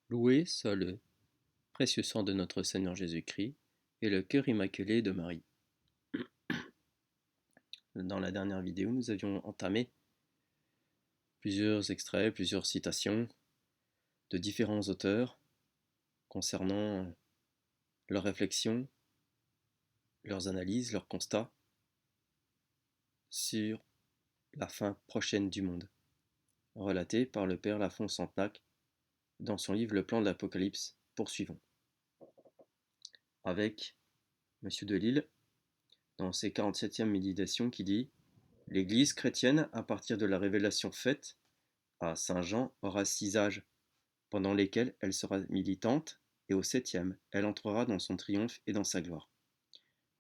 Loué soit le précieux sang de notre Seigneur Jésus-Christ et le cœur immaculé de Marie. Dans la dernière vidéo, nous avions entamé plusieurs extraits, plusieurs citations de différents auteurs concernant leurs réflexions, leurs analyses, leurs constats sur la fin prochaine du monde, relatée par le père Lafont Santenac dans son livre Le plan de l'Apocalypse. Poursuivons. Avec M. Delille, dans ses 47e méditations, qui dit « L'Église chrétienne, à partir de la révélation faite à saint Jean, aura 6 âges, pendant lesquels elle sera militante, et au 7e, elle entrera dans son triomphe et dans sa gloire.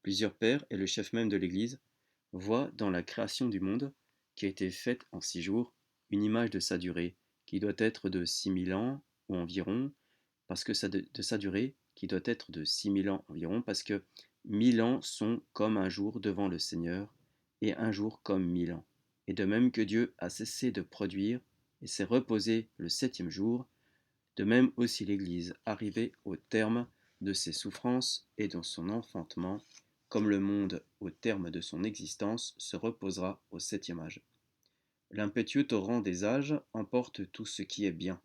Plusieurs pères et le chef même de l'Église voient dans la création du monde, qui a été faite en 6 jours, une image de sa durée, qui doit être de 6000 ans ou environ, parce que de sa durée, qui doit être de 6000 ans environ, parce que 1000 ans sont comme un jour devant le Seigneur, et un jour comme 1000 ans. Et de même que Dieu a cessé de produire et s'est reposé le 7e jour, de même aussi l'Église, arrivée au terme de ses souffrances et dans son enfantement, comme le monde, au terme de son existence, se reposera au 7e âge. L'impétueux torrent des âges emporte tout ce qui est bien.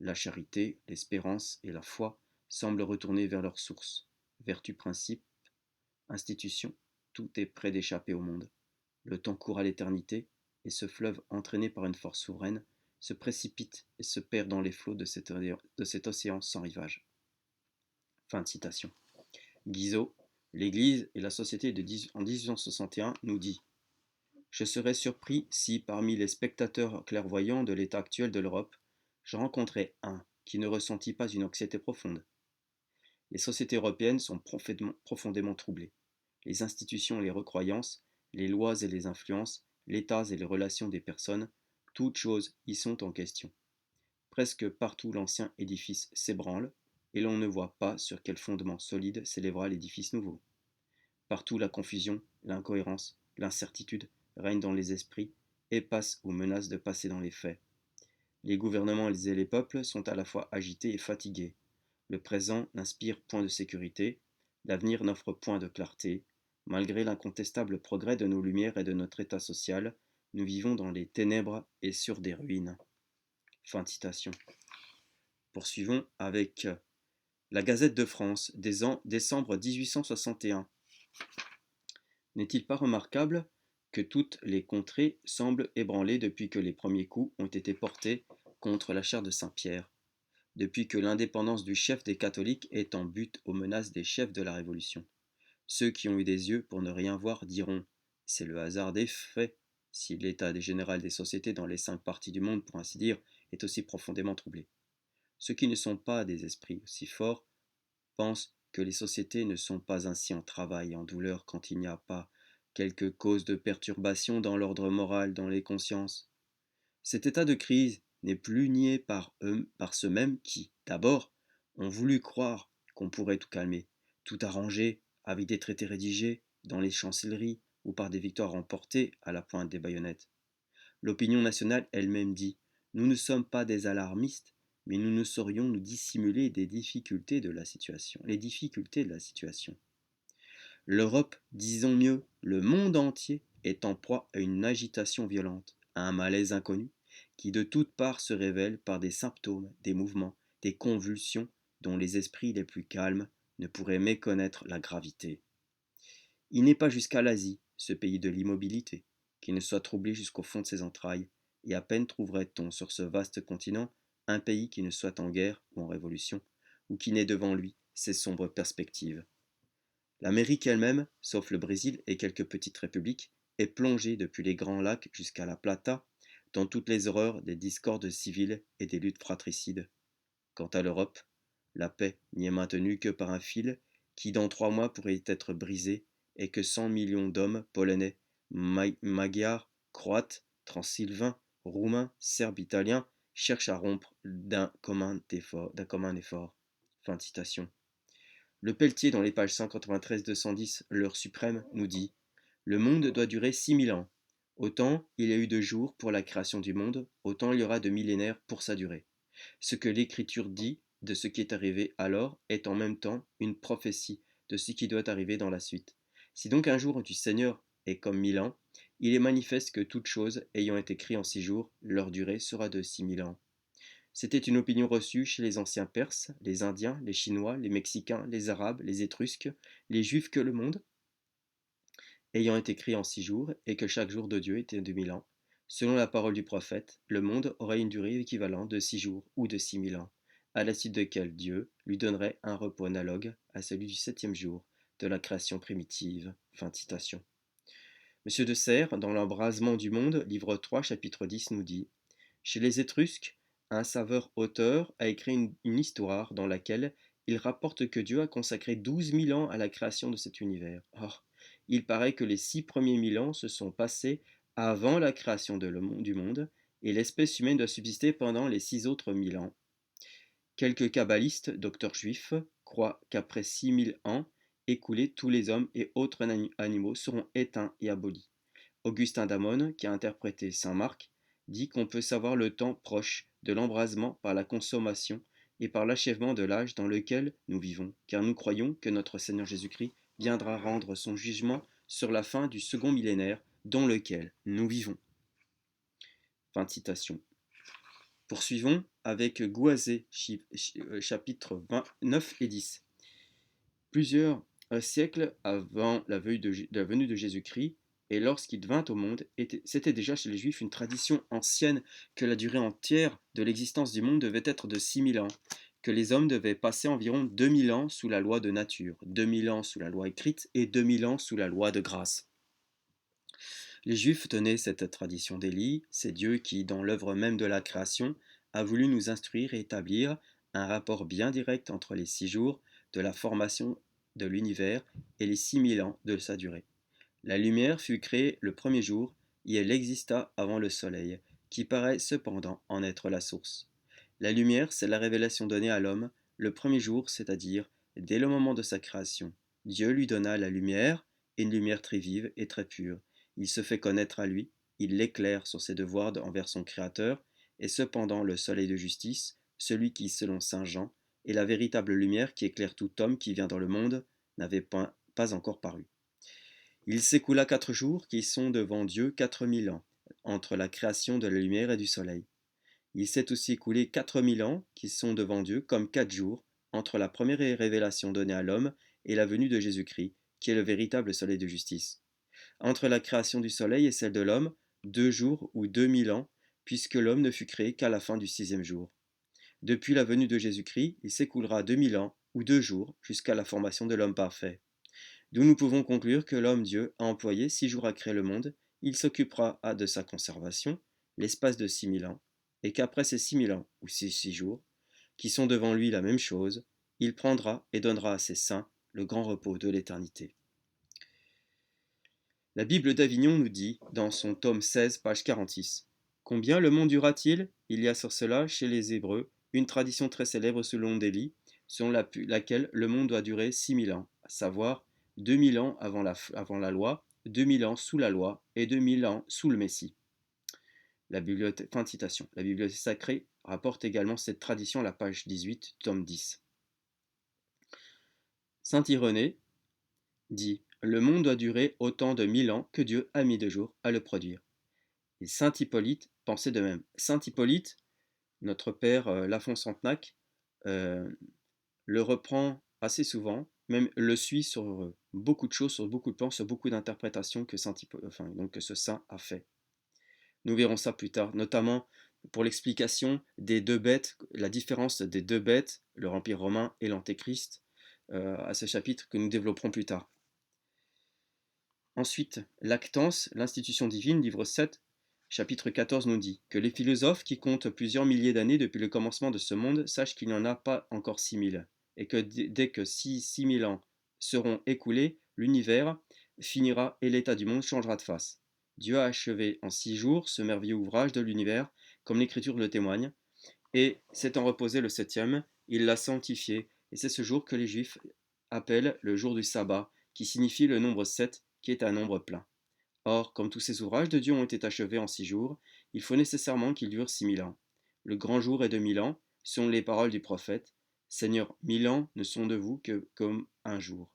La charité, l'espérance et la foi semblent retourner vers leur source. Vertu, principe, institution, tout est près d'échapper au monde. Le temps court à l'éternité, et ce fleuve, entraîné par une force souveraine, se précipite et se perd dans les flots de cet océan sans rivage. Fin de citation. Guizot, l'Église et la société en 1861 nous dit « Je serais surpris si, parmi les spectateurs clairvoyants de l'état actuel de l'Europe, je rencontrais un qui ne ressentit pas une anxiété profonde. Les sociétés européennes sont profondément troublées. Les institutions et les recroyances, les lois et les influences, l'état et les relations des personnes, toutes choses y sont en question. Presque partout l'ancien édifice s'ébranle, et l'on ne voit pas sur quel fondement solide s'élèvera l'édifice nouveau. Partout la confusion, l'incohérence, l'incertitude règnent dans les esprits et passent ou menacent de passer dans les faits. Les gouvernements et les peuples sont à la fois agités et fatigués. Le présent n'inspire point de sécurité, l'avenir n'offre point de clarté. Malgré l'incontestable progrès de nos lumières et de notre état social, nous vivons dans les ténèbres et sur des ruines. » Fin de citation. Poursuivons avec la Gazette de France, décembre 1861. N'est-il pas remarquable que toutes les contrées semblent ébranlées depuis que les premiers coups ont été portés contre la chaire de Saint-Pierre, depuis que l'indépendance du chef des catholiques est en butte aux menaces des chefs de la Révolution. Ceux qui ont eu des yeux pour ne rien voir diront « c'est le hasard des faits » si l'état général des sociétés dans les 5 parties du monde, pour ainsi dire, est aussi profondément troublé. Ceux qui ne sont pas des esprits aussi forts pensent que les sociétés ne sont pas ainsi en travail et en douleur quand il n'y a pas quelque cause de perturbation dans l'ordre moral, dans les consciences. Cet état de crise n'est plus nié par ceux-mêmes qui, d'abord, ont voulu croire qu'on pourrait tout calmer, tout arranger avec des traités rédigés dans les chancelleries ou par des victoires remportées à la pointe des baïonnettes. L'opinion nationale elle-même dit « Nous ne sommes pas des alarmistes, mais nous ne saurions nous dissimuler des difficultés de la situation, les difficultés de la situation. » L'Europe, disons mieux, le monde entier, est en proie à une agitation violente, à un malaise inconnu, qui de toutes parts se révèle par des symptômes, des mouvements, des convulsions dont les esprits les plus calmes ne pourraient méconnaître la gravité. Il n'est pas jusqu'à l'Asie, ce pays de l'immobilité, qui ne soit troublé jusqu'au fond de ses entrailles, et à peine trouverait-on sur ce vaste continent un pays qui ne soit en guerre ou en révolution, ou qui n'ait devant lui ses sombres perspectives. L'Amérique elle-même, sauf le Brésil et quelques petites républiques, est plongée depuis les Grands Lacs jusqu'à la Plata dans toutes les horreurs des discordes civiles et des luttes fratricides. Quant à l'Europe, la paix n'y est maintenue que par un fil qui dans 3 mois pourrait être brisé et que 100 millions d'hommes polonais, magyars, croates, transylvains, roumains, serbes, italiens cherchent à rompre d'un commun effort. Fin de citation. Le Pelletier, dans les pages 193-210, l'heure suprême, nous dit « Le monde doit durer 6000 ans. Autant il y a eu de jours pour la création du monde, autant il y aura de millénaires pour sa durée. Ce que l'Écriture dit, de ce qui est arrivé alors est en même temps une prophétie de ce qui doit arriver dans la suite. Si donc un jour du Seigneur est comme 1000 ans, il est manifeste que toute chose ayant été créée en 6 jours, leur durée sera de 6000 ans. C'était une opinion reçue chez les anciens Perses, les Indiens, les Chinois, les Mexicains, les Arabes, les Étrusques, les Juifs que le monde, ayant été créé en 6 jours, et que chaque jour de Dieu était de 1000 ans. Selon la parole du prophète, le monde aurait une durée équivalente de 6 jours ou de 6000 ans, à la suite de quel Dieu lui donnerait un repos analogue à celui du septième jour de la création primitive. Fin de citation. Monsieur de Serres, dans l'embrasement du monde, livre 3, chapitre 10, nous dit: Chez les Étrusques, un saveur auteur a écrit une histoire dans laquelle il rapporte que Dieu a consacré 12 000 ans à la création de cet univers. Or, il paraît que les 6 premiers 1000 ans se sont passés avant la création du monde, et l'espèce humaine doit subsister pendant les 6 autres 1000 ans. Quelques kabbalistes, docteurs juifs, croient qu'après 6000 ans écoulés, tous les hommes et autres animaux seront éteints et abolis. Augustin d'Amone, qui a interprété saint Marc, dit qu'on peut savoir le temps proche de l'embrasement par la consommation et par l'achèvement de l'âge dans lequel nous vivons, car nous croyons que notre Seigneur Jésus-Christ viendra rendre son jugement sur la fin du second millénaire dans lequel nous vivons. Fin de citation. Poursuivons avec Goazé, chapitres 9 et 10. Plusieurs siècles avant la venue de Jésus-Christ, et lorsqu'il vint au monde, c'était déjà chez les Juifs une tradition ancienne que la durée entière de l'existence du monde devait être de 6000 ans, que les hommes devaient passer environ 2000 ans sous la loi de nature, 2000 ans sous la loi écrite et 2000 ans sous la loi de grâce. Les Juifs tenaient cette tradition d'Élie, c'est Dieu qui, dans l'œuvre même de la création, a voulu nous instruire et établir un rapport bien direct entre les 6 jours de la formation de l'univers et les 6000 ans de sa durée. La lumière fut créée le premier jour, et elle exista avant le soleil, qui paraît cependant en être la source. La lumière, c'est la révélation donnée à l'homme le premier jour, c'est-à-dire dès le moment de sa création. Dieu lui donna la lumière, et une lumière très vive et très pure. Il se fait connaître à lui, il l'éclaire sur ses devoirs envers son Créateur, et cependant le soleil de justice, celui qui, selon saint Jean, est la véritable lumière qui éclaire tout homme qui vient dans le monde, n'avait pas encore paru. Il s'écoula 4 jours qui sont devant Dieu 4000 ans, entre la création de la lumière et du soleil. Il s'est aussi écoulé 4000 ans qui sont devant Dieu comme 4 jours, entre la première révélation donnée à l'homme et la venue de Jésus-Christ, qui est le véritable soleil de justice. Entre la création du soleil et celle de l'homme, 2 jours ou 2000 ans, puisque l'homme ne fut créé qu'à la fin du 6e jour. Depuis la venue de Jésus-Christ, il s'écoulera 2000 ans ou 2 jours jusqu'à la formation de l'homme parfait. D'où nous pouvons conclure que l'homme-dieu a employé 6 jours à créer le monde, il s'occupera de sa conservation, l'espace de 6000 ans, et qu'après ces 6000 ans, ou ces 6 jours, qui sont devant lui la même chose, il prendra et donnera à ses saints le grand repos de l'éternité. La Bible d'Avignon nous dit, dans son tome 16, page 46, Combien le monde dura-t-il? Il y a sur cela, chez les Hébreux, une tradition très célèbre selon d'Élie, selon laquelle le monde doit durer 6000 ans, à savoir 2000 ans avant la loi, 2000 ans sous la loi et 2000 ans sous le Messie. Fin de citation. La Bibliothèque sacrée rapporte également cette tradition à la page 18, tome 10. Saint Irénée dit: Le monde doit durer autant de 1000 ans que Dieu a mis de jours à le produire. Et saint Hippolyte pensait de même. Saint Hippolyte, notre père Lafont Santenac, le reprend assez souvent, même le suit sur beaucoup de choses, sur beaucoup de plans, sur beaucoup d'interprétations que, que ce saint a fait. Nous verrons ça plus tard, notamment pour l'explication des deux bêtes, la différence des deux bêtes, le Empire romain et l'Antéchrist, à ce chapitre que nous développerons plus tard. Ensuite, Lactance, l'institution divine, livre 7, chapitre 14 nous dit que les philosophes qui comptent plusieurs milliers d'années depuis le commencement de ce monde sachent qu'il n'y en a pas encore 6000, et que dès que 6000 ans seront écoulés, l'univers finira et l'état du monde changera de face. Dieu a achevé en 6 jours ce merveilleux ouvrage de l'univers, comme l'Écriture le témoigne, et s'étant reposé le 7e, il l'a sanctifié, et c'est ce jour que les Juifs appellent le jour du sabbat, qui signifie le nombre 7, qui est un nombre plein. Or, comme tous ces ouvrages de Dieu ont été achevés en 6 jours, il faut nécessairement qu'ils durent 6000 ans. Le grand jour est de 1000 ans, selon les paroles du prophète, Seigneur, 1000 ans ne sont de vous que comme un jour.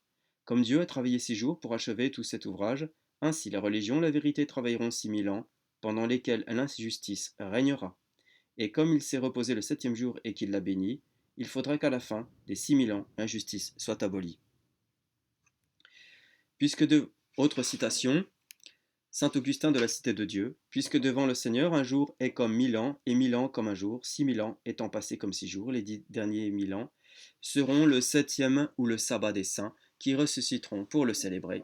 Comme Dieu a travaillé 6 jours pour achever tout cet ouvrage, ainsi la religion et la vérité travailleront 6000 ans, pendant lesquels l'injustice régnera. Et comme il s'est reposé le septième jour et qu'il l'a béni, il faudra qu'à la fin des 6000 ans, l'injustice soit abolie. Puisque de... Autre citation, Saint Augustin de la Cité de Dieu, puisque devant le Seigneur un jour est comme 1000 ans, et 1000 ans comme un jour, 6000 ans étant passés comme 6 jours, les 10 derniers 1000 ans seront le septième ou le sabbat des saints, qui ressusciteront pour le célébrer.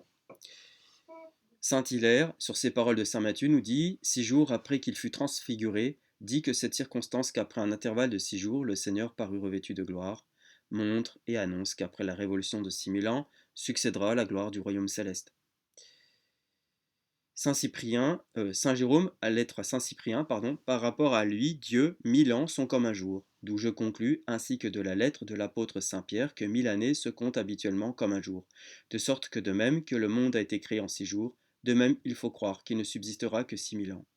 Saint Hilaire, sur ces paroles de Saint Matthieu, nous dit, 6 jours après qu'il fut transfiguré, dit que cette circonstance qu'après un intervalle de 6 jours, le Seigneur parut revêtu de gloire, montre et annonce qu'après la révolution de 6000 ans, succédera la gloire du royaume céleste. Saint Jérôme, à l'être à Saint Cyprien, par rapport à lui, Dieu, 1000 ans sont comme un jour, d'où je conclus, ainsi que de la lettre de l'apôtre Saint Pierre, que 1000 années se comptent habituellement comme un jour, de sorte que de même que le monde a été créé en 6 jours, de même il faut croire qu'il ne subsistera que 6000 ans.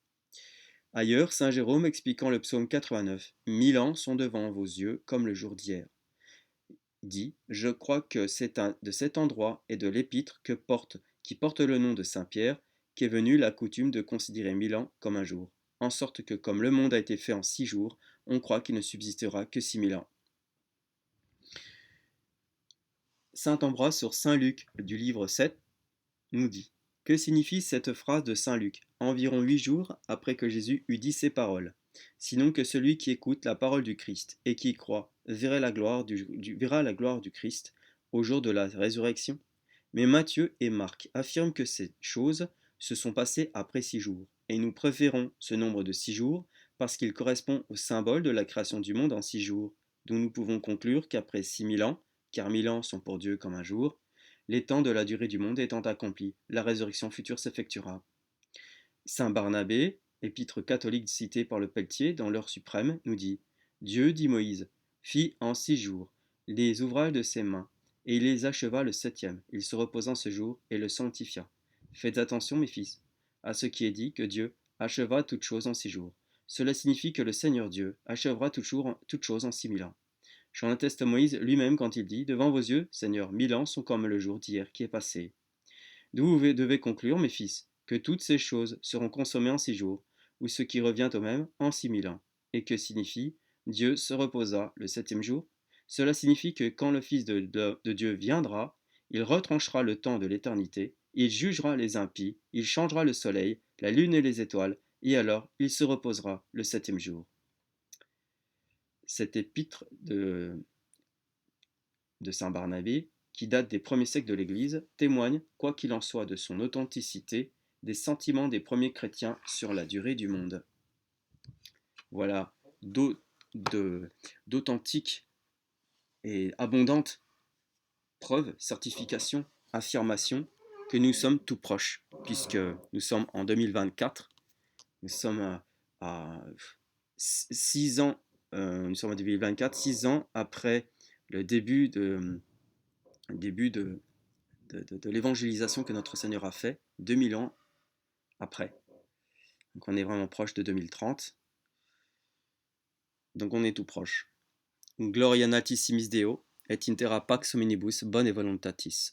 Ailleurs, Saint Jérôme, expliquant le psaume 89, 1000 ans sont devant vos yeux comme le jour d'hier, dit, je crois que c'est de cet endroit et de l'épître qui porte le nom de Saint Pierre, qu'est venue la coutume de considérer 1000 ans comme un jour, en sorte que comme le monde a été fait en 6 jours, on croit qu'il ne subsistera que 6000 ans. Saint Ambroise sur Saint Luc du livre 7 nous dit, que signifie cette phrase de Saint Luc, environ 8 jours après que Jésus eut dit ces paroles, sinon que celui qui écoute la parole du Christ et qui y croit verra la gloire du Christ au jour de la résurrection. Mais Matthieu et Marc affirment que ces choses se sont passées après 6 jours, et nous préférons ce nombre de 6 jours parce qu'il correspond au symbole de la création du monde en 6 jours, d'où nous pouvons conclure qu'après 6000 ans, car 1000 ans sont pour Dieu comme un jour, les temps de la durée du monde étant accomplis, la résurrection future s'effectuera. Saint Barnabé, épître catholique cité par le Pelletier dans l'heure suprême, nous dit, Dieu, dit Moïse, fit en 6 jours les ouvrages de ses mains, et il les acheva le septième. Il se reposa en ce jour et le sanctifia. Faites attention, mes fils, à ce qui est dit que Dieu acheva toutes choses en 6 jours. Cela signifie que le Seigneur Dieu achèvera toutes choses en 6000 ans. J'en atteste Moïse lui-même quand il dit, devant vos yeux, Seigneur, 1000 ans sont comme le jour d'hier qui est passé. D'où vous devez conclure, mes fils, que toutes ces choses seront consommées en 6 jours, ou ce qui revient au même en 6000 ans. Et que signifie Dieu se reposa le septième jour? Cela signifie que quand le Fils de Dieu viendra, il retranchera le temps de l'éternité, il jugera les impies, il changera le soleil, la lune et les étoiles, et alors il se reposera le septième jour. Cet épître de Saint Barnabé, qui date des premiers siècles de l'Église, témoigne, quoi qu'il en soit de son authenticité, des sentiments des premiers chrétiens sur la durée du monde. Voilà d'authentiques et abondantes preuves, certifications, affirmations que nous sommes tout proches, puisque nous sommes en 2024, nous sommes à 6 ans, nous sommes en 2024, 6 ans après le début de l'évangélisation que notre Seigneur a fait, 2000 ans après. Donc on est vraiment proche de 2030. Donc on est tout proche. Gloria natissimis Deo, et intera pax hominibus bone voluntatis.